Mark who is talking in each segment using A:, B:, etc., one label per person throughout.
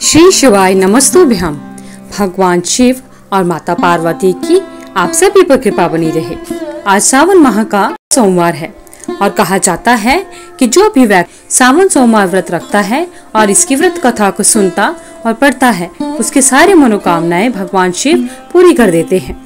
A: श्री शिवाय नमस्तुभ्यम। भगवान शिव और माता पार्वती की आप सभी पर कृपा बनी रहे। आज सावन माह का सोमवार है और कहा जाता है कि जो भी व्यक्ति सावन सोमवार व्रत रखता है और इसकी व्रत कथा को सुनता और पढ़ता है, उसकी सारी मनोकामनाएं भगवान शिव पूरी कर देते हैं।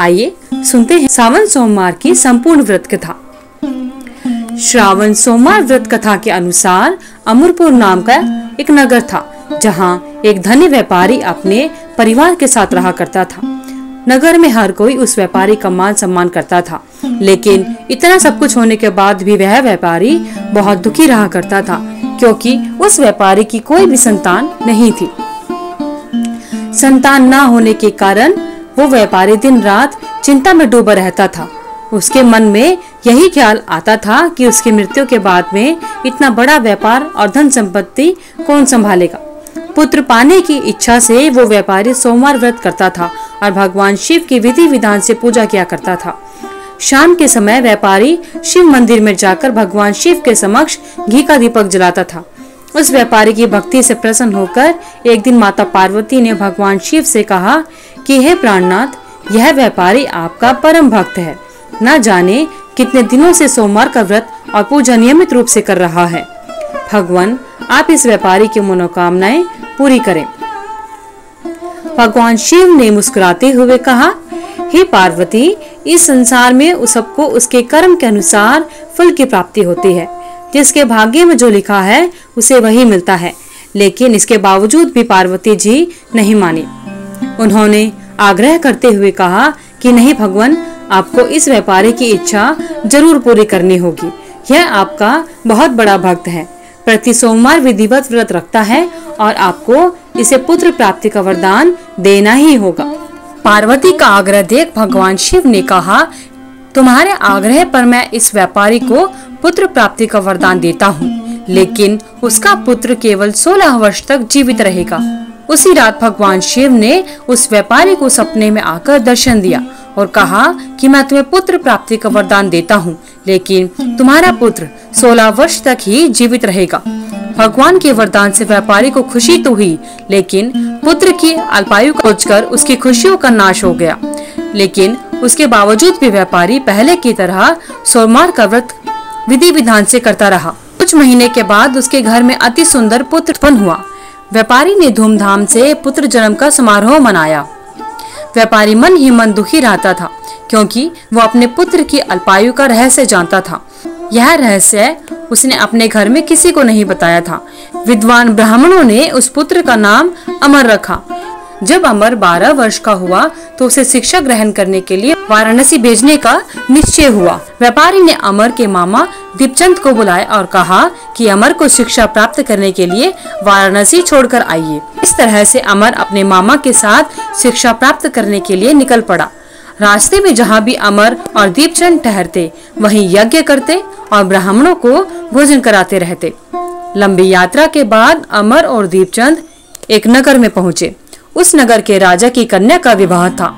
A: आइए सुनते हैं सावन सोमवार की संपूर्ण व्रत कथा। श्रावण सोमवार व्रत कथा के अनुसार अमरपुर नाम का एक नगर था, जहां एक धनी व्यापारी अपने परिवार के साथ रहा करता था। नगर में हर कोई उस व्यापारी का मान सम्मान करता था, लेकिन इतना सब कुछ होने के बाद भी वह व्यापारी बहुत दुखी रहा करता था, क्योंकि उस व्यापारी की कोई भी संतान नहीं थी। संतान न होने के कारण वो व्यापारी दिन रात चिंता में डूबा रहता था। उसके मन में यही ख्याल आता था कि उसकी मृत्यु के बाद में इतना बड़ा व्यापार और धन संपत्ति कौन संभालेगा। पुत्र पाने की इच्छा से वो व्यापारी सोमवार व्रत करता था और भगवान शिव की विधि विधान से पूजा किया करता था। शाम के समय व्यापारी शिव मंदिर में जाकर भगवान शिव के समक्ष घी का दीपक जलाता था। उस व्यापारी की भक्ति से प्रसन्न होकर एक दिन माता पार्वती ने भगवान शिव से कहा कि हे प्राणनाथ, यह व्यापारी आपका परम भक्त है। न जाने कितने दिनों से सोमवार का व्रत और पूजा नियमित रूप से कर रहा है। भगवान, आप इस व्यापारी की मनोकामनाएं पूरी करें। भगवान शिव ने मुस्कुराते हुए कहा, हे पार्वती, इस संसार में सबको उसके कर्म के अनुसार फल की प्राप्ति होती है। जिसके भाग्य में जो लिखा है उसे वही मिलता है। लेकिन इसके बावजूद भी पार्वती जी नहीं मानी। उन्होंने आग्रह करते हुए कहा कि नहीं भगवान, आपको इस व्यापारी की इच्छा जरूर पूरी करनी होगी। यह आपका बहुत बड़ा भक्त है, प्रति सोमवार विधिवत व्रत रखता है और आपको इसे पुत्र प्राप्ति का वरदान देना ही होगा। पार्वती का आग्रह देख भगवान शिव ने कहा, तुम्हारे आग्रह पर मैं इस व्यापारी को पुत्र प्राप्ति का वरदान देता हूँ, लेकिन उसका पुत्र केवल 16 वर्ष तक जीवित रहेगा। उसी रात भगवान शिव ने उस व्यापारी को सपने में आकर दर्शन दिया और कहा कि मैं तुम्हें पुत्र प्राप्ति का वरदान देता हूँ, लेकिन तुम्हारा पुत्र 16 वर्ष तक ही जीवित रहेगा। भगवान के वरदान से व्यापारी को खुशी तो हुई, लेकिन पुत्र की अल्पायु को सोचकर उसकी खुशियों का नाश हो गया। लेकिन उसके बावजूद भी व्यापारी पहले की तरह सोमवार का व्रत विधि विधान से करता रहा। कुछ महीने के बाद उसके घर में अति सुंदर पुत्र उत्पन्न हुआ। व्यापारी ने धूमधाम से पुत्र जन्म का समारोह मनाया। व्यापारी मन ही मन दुखी रहता था, क्योंकि वो अपने पुत्र की अल्पायु का रहस्य जानता था। यह रहस्य उसने अपने घर में किसी को नहीं बताया था। विद्वान ब्राह्मणों ने उस पुत्र का नाम अमर रखा। जब अमर 12 वर्ष का हुआ तो उसे शिक्षा ग्रहण करने के लिए वाराणसी भेजने का निश्चय हुआ। व्यापारी ने अमर के मामा दीपचंद को बुलाया और कहा कि अमर को शिक्षा प्राप्त करने के लिए वाराणसी छोड़कर आइए। इस तरह से अमर अपने मामा के साथ शिक्षा प्राप्त करने के लिए निकल पड़ा। रास्ते में जहाँ भी अमर और दीपचंद ठहरते, वहीं यज्ञ करते और ब्राह्मणों को भोजन कराते रहते। लंबी यात्रा के बाद अमर और दीपचंद एक नगर में पहुँचे। उस नगर के राजा की कन्या का विवाह था,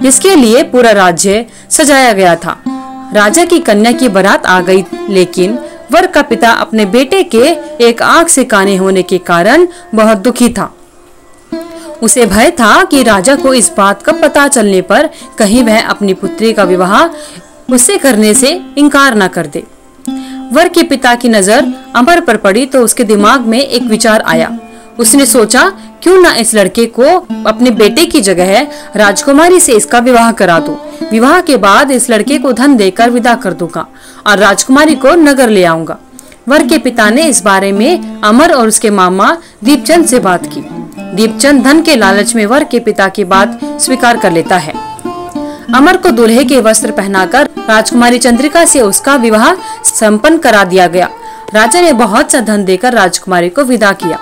A: जिसके लिए पूरा राज्य सजाया गया था। राजा की कन्या की बारात आ गई, लेकिन वर का पिता अपने बेटे के एक आंख से काने होने के कारण बहुत दुखी था। उसे भय था कि राजा को इस बात का पता चलने पर कहीं वह अपनी पुत्री का विवाह उससे करने से इनकार न कर दे। वर के पिता की नजर अमर पर पड़ी तो उसके दिमाग में एक विचार आया। उसने सोचा, क्यों ना इस लड़के को अपने बेटे की जगह राजकुमारी से इसका विवाह करा दूं। विवाह के बाद इस लड़के को धन देकर विदा कर दूंगा और राजकुमारी को नगर ले आऊंगा। वर के पिता ने इस बारे में अमर और उसके मामा दीपचंद से बात की। दीपचंद धन के लालच में वर के पिता की बात स्वीकार कर लेता है। अमर को दूल्हे के वस्त्र पहनाकर राजकुमारी चंद्रिका से उसका विवाह संपन्न करा दिया गया। राजा ने बहुत सा धन देकर राजकुमारी को विदा किया।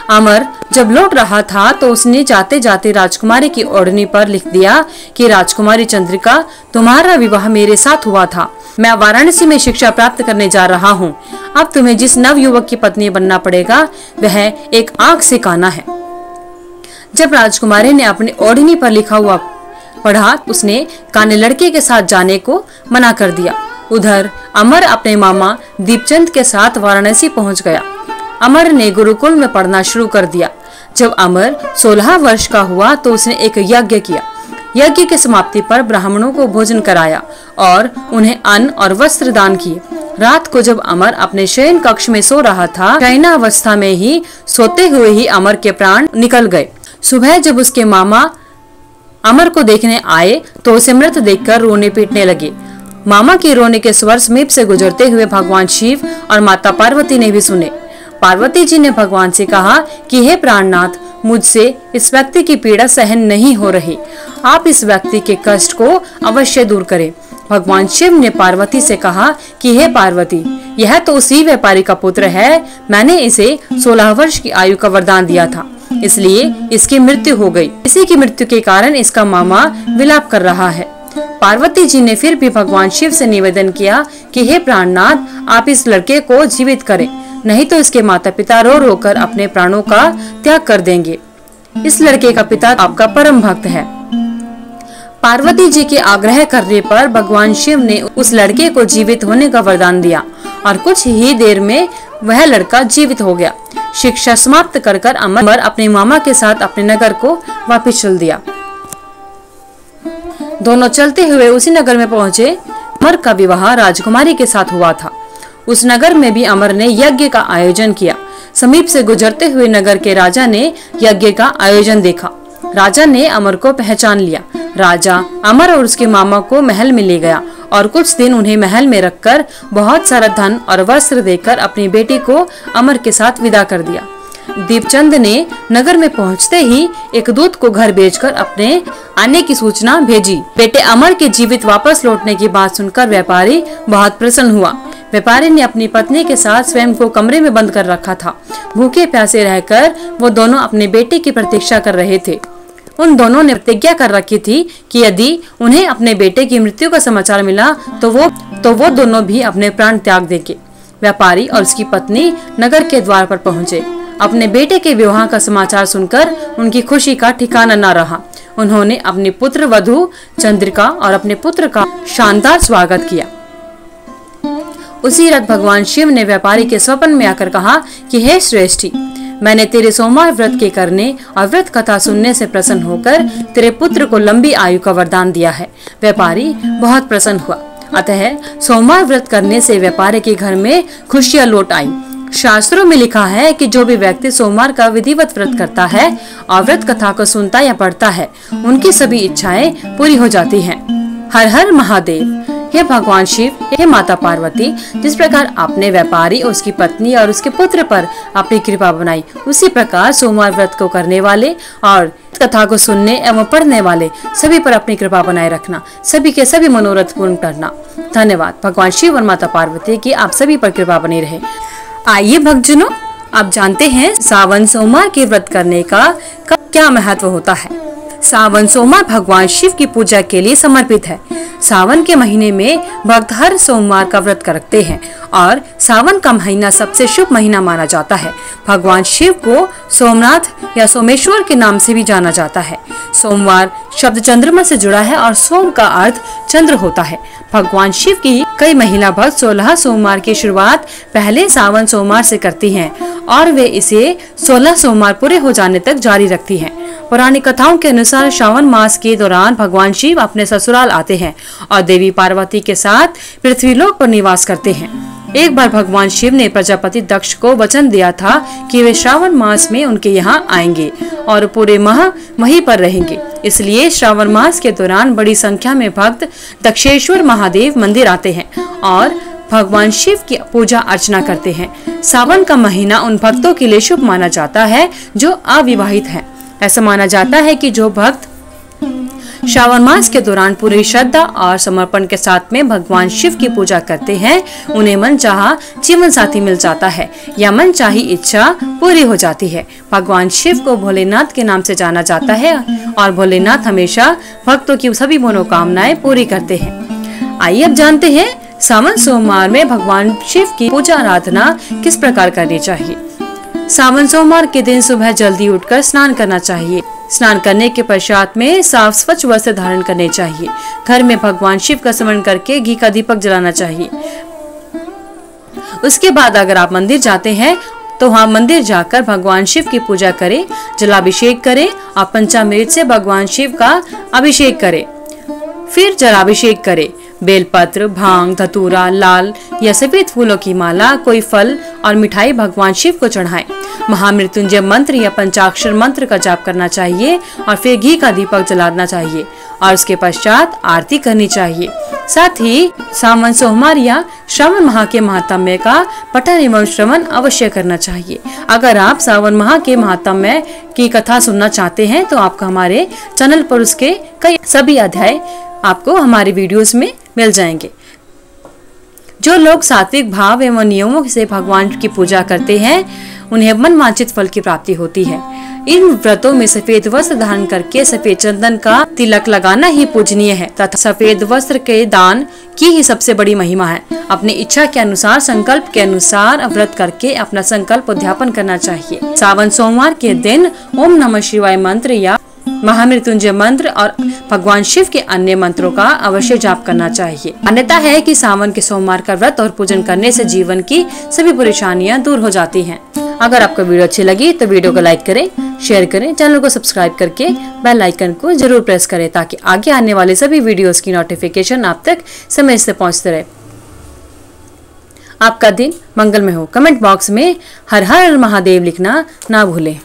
A: अमर जब लौट रहा था तो उसने जाते जाते राजकुमारी की ओढ़नी पर लिख दिया कि राजकुमारी चंद्रिका, तुम्हारा विवाह मेरे साथ हुआ था। मैं वाराणसी में शिक्षा प्राप्त करने जा रहा हूँ। अब तुम्हें जिस नव युवक की पत्नी बनना पड़ेगा वह एक आंख से काना है। जब राजकुमारी ने अपनी ओढ़नी पर लिखा हुआ पढ़ा, उसने काने लड़के के साथ जाने को मना कर दिया। उधर अमर अपने मामा दीपचंद के साथ वाराणसी पहुंच गया। अमर ने गुरुकुल में पढ़ना शुरू कर दिया। जब अमर 16 वर्ष का हुआ तो उसने एक यज्ञ किया। यज्ञ की समाप्ति पर ब्राह्मणों को भोजन कराया और उन्हें अन्न और वस्त्र दान किए। रात को जब अमर अपने शयन कक्ष में सो रहा था, शयनावस्था में ही सोते हुए ही अमर के प्राण निकल गए। सुबह जब उसके मामा अमर को देखने आए तो उसे मृत देखकर रोने पीटने लगे। मामा के रोने के स्वर समीप से गुजरते हुए भगवान शिव और माता पार्वती ने भी सुने। पार्वती जी ने भगवान से कहा कि हे प्राणनाथ, मुझसे इस व्यक्ति की पीड़ा सहन नहीं हो रही, आप इस व्यक्ति के कष्ट को अवश्य दूर करें। भगवान शिव ने पार्वती से कहा कि हे पार्वती, यह तो उसी व्यापारी का पुत्र है, मैंने इसे 16 वर्ष की आयु का वरदान दिया था, इसलिए इसकी मृत्यु हो गई। इसी की मृत्यु के कारण इसका मामा विलाप कर रहा है। पार्वती जी ने फिर भी भगवान शिव से निवेदन किया कि हे प्राणनाथ, आप इस लड़के को जीवित करें, नहीं तो इसके माता पिता रो रो कर अपने प्राणों का त्याग कर देंगे। इस लड़के का पिता आपका परम भक्त है। पार्वती जी के आग्रह करने पर भगवान शिव ने उस लड़के को जीवित होने का वरदान दिया और कुछ ही देर में वह लड़का जीवित हो गया। शिक्षा समाप्त कर अमर अपने मामा के साथ अपने नगर को वापस चल दिया। दोनों चलते हुए उसी नगर में पहुंचे। अमर का विवाह राजकुमारी के साथ हुआ था। उस नगर में भी अमर ने यज्ञ का आयोजन किया। समीप से गुजरते हुए नगर के राजा ने यज्ञ का आयोजन देखा। राजा ने अमर को पहचान लिया। राजा अमर और उसके मामा को महल में ले गया और कुछ दिन उन्हें महल में रखकर बहुत सारा धन और वस्त्र देकर अपनी बेटी को अमर के साथ विदा कर दिया। दीपचंद ने नगर में पहुंचते ही एक दूत को घर भेजकर अपने आने की सूचना भेजी। बेटे अमर के जीवित वापस लौटने की बात सुनकर व्यापारी बहुत प्रसन्न हुआ। व्यापारी ने अपनी पत्नी के साथ स्वयं को कमरे में बंद कर रखा था। भूखे प्यासे रहकर वो दोनों अपने बेटे की प्रतीक्षा कर रहे थे। उन दोनों ने प्रतिज्ञा कर रखी थी कि यदि उन्हें अपने बेटे की मृत्यु का समाचार मिला तो वो दोनों भी अपने प्राण त्याग देंगे। व्यापारी और उसकी पत्नी नगर के द्वार पर पहुंचे। अपने बेटे के विवाह का समाचार सुनकर उनकी खुशी का ठिकाना न रहा। उन्होंने अपनी पुत्र वधू चंद्रिका और अपने पुत्र का शानदार स्वागत किया। उसी रात भगवान शिव ने व्यापारी के स्वप्न में आकर कहा कि हे श्रेष्ठी, मैंने तेरे सोमवार व्रत के करने और व्रत कथा सुनने से प्रसन्न होकर तेरे पुत्र को लंबी आयु का वरदान दिया है। व्यापारी बहुत प्रसन्न हुआ। अतः सोमवार व्रत करने से व्यापारी के घर में खुशियां लौट आई। शास्त्रों में लिखा है कि जो भी व्यक्ति सोमवार का विधिवत व्रत करता है और व्रत कथा को सुनता या पढ़ता है, उनकी सभी इच्छाएं पूरी हो जाती हैं। हर हर महादेव। हे भगवान शिव, हे माता पार्वती, जिस प्रकार आपने व्यापारी, उसकी पत्नी और उसके पुत्र पर अपनी कृपा बनाई, उसी प्रकार सोमवार व्रत को करने वाले और कथा को सुनने एवं पढ़ने वाले सभी पर अपनी कृपा बनाए रखना, सभी के सभी मनोरथ पूर्ण करना। धन्यवाद भगवान शिव और माता पार्वती की आप सभी पर कृपा बनी रहे। आइए भक्तजनों, आप जानते हैं सावन सोमवार के व्रत करने का क्या महत्व होता है। सावन सोमवार भगवान शिव की पूजा के लिए समर्पित है। सावन के महीने में भक्त हर सोमवार का व्रत करते हैं और सावन का महीना सबसे शुभ महीना माना जाता है। भगवान शिव को सोमनाथ या सोमेश्वर के नाम से भी जाना जाता है। सोमवार शब्द चंद्रमा से जुड़ा है और सोम का अर्थ चंद्र होता है। भगवान शिव की कई महिला भक्त 16 सोमवार की शुरुआत पहले सावन सोमवार से करती हैं और वे इसे 16 सोमवार पूरे हो जाने तक जारी रखती हैं। पौराणिक कथाओं के अनुसार श्रावण मास के दौरान भगवान शिव अपने ससुराल आते हैं और देवी पार्वती के साथ पृथ्वीलोक पर निवास करते हैं। एक बार भगवान शिव ने प्रजापति दक्ष को वचन दिया था कि वे श्रावण मास में उनके यहाँ आएंगे और पूरे माह वहीं पर रहेंगे। इसलिए श्रावण मास के दौरान बड़ी संख्या में भक्त दक्षेश्वर महादेव मंदिर आते हैं और भगवान शिव की पूजा अर्चना करते हैं। सावन का महीना उन भक्तों के लिए शुभ माना जाता है जो अविवाहित हैं। ऐसा माना जाता है कि जो भक्त श्रावण मास के दौरान पूरी श्रद्धा और समर्पण के साथ में भगवान शिव की पूजा करते हैं, उन्हें मनचाहा जीवन साथी मिल जाता है या मनचाही इच्छा पूरी हो जाती है। भगवान शिव को भोलेनाथ के नाम से जाना जाता है और भोलेनाथ हमेशा भक्तों की सभी मनोकामनाएं पूरी करते हैं। आइए अब जानते हैं सावन सोमवार में भगवान शिव की पूजा आराधना किस प्रकार करनी चाहिए। सावन सोमवार के दिन सुबह जल्दी उठकर स्नान करना चाहिए। स्नान करने के पश्चात में साफ स्वच्छ वस्त्र धारण करने चाहिए। घर में भगवान शिव का स्मरण करके घी का दीपक जलाना चाहिए। उसके बाद अगर आप मंदिर जाते हैं तो वहाँ मंदिर जाकर भगवान शिव की पूजा करें, जलाभिषेक करें और पंचामृत से भगवान शिव का अभिषेक करें। फिर जलाभिषेक करें। बेलपत्र, भांग, धतूरा, लाल या सफेद फूलों की माला, कोई फल और मिठाई भगवान शिव को चढ़ाएं। महामृत्युंजय मंत्र या पंचाक्षर मंत्र का जाप करना चाहिए और फिर घी का दीपक जलाना चाहिए और उसके पश्चात आरती करनी चाहिए। साथ ही सावन सोमवार या श्रावण माह के महात्म्य का पठन एवं श्रवण अवश्य करना चाहिए। अगर आप सावन माह के महात्म्य की कथा सुनना चाहते हैं तो आपको हमारे चैनल पर उसके कई सभी अध्याय आपको हमारे वीडियोस में मिल जाएंगे। जो लोग सात्विक भाव एवं नियमों से भगवान की पूजा करते हैं उन्हें मनवांछित फल की प्राप्ति होती है। इन व्रतों में सफेद वस्त्र धारण करके सफेद चंदन का तिलक लगाना ही पूजनीय है तथा सफेद वस्त्र के दान की ही सबसे बड़ी महिमा है। अपनी इच्छा के अनुसार, संकल्प के अनुसार व्रत करके अपना संकल्प उद्यापन करना चाहिए। सावन सोमवार के दिन ओम नमः शिवाय मंत्र या महामृत्युंजय मंत्र और भगवान शिव के अन्य मंत्रों का अवश्य जाप करना चाहिए। मान्यता है कि सावन के सोमवार का व्रत और पूजन करने से जीवन की सभी परेशानियां दूर हो जाती हैं। अगर आपको वीडियो अच्छी लगी तो वीडियो को लाइक करें, शेयर करें, चैनल को सब्सक्राइब करके बेल आइकन को जरूर प्रेस करें ताकि आगे आने वाले सभी वीडियोस की नोटिफिकेशन आप तक समय से पहुंचते रहे। आपका दिन मंगलमय हो। कमेंट बॉक्स में हर हर महादेव लिखना ना भूलें।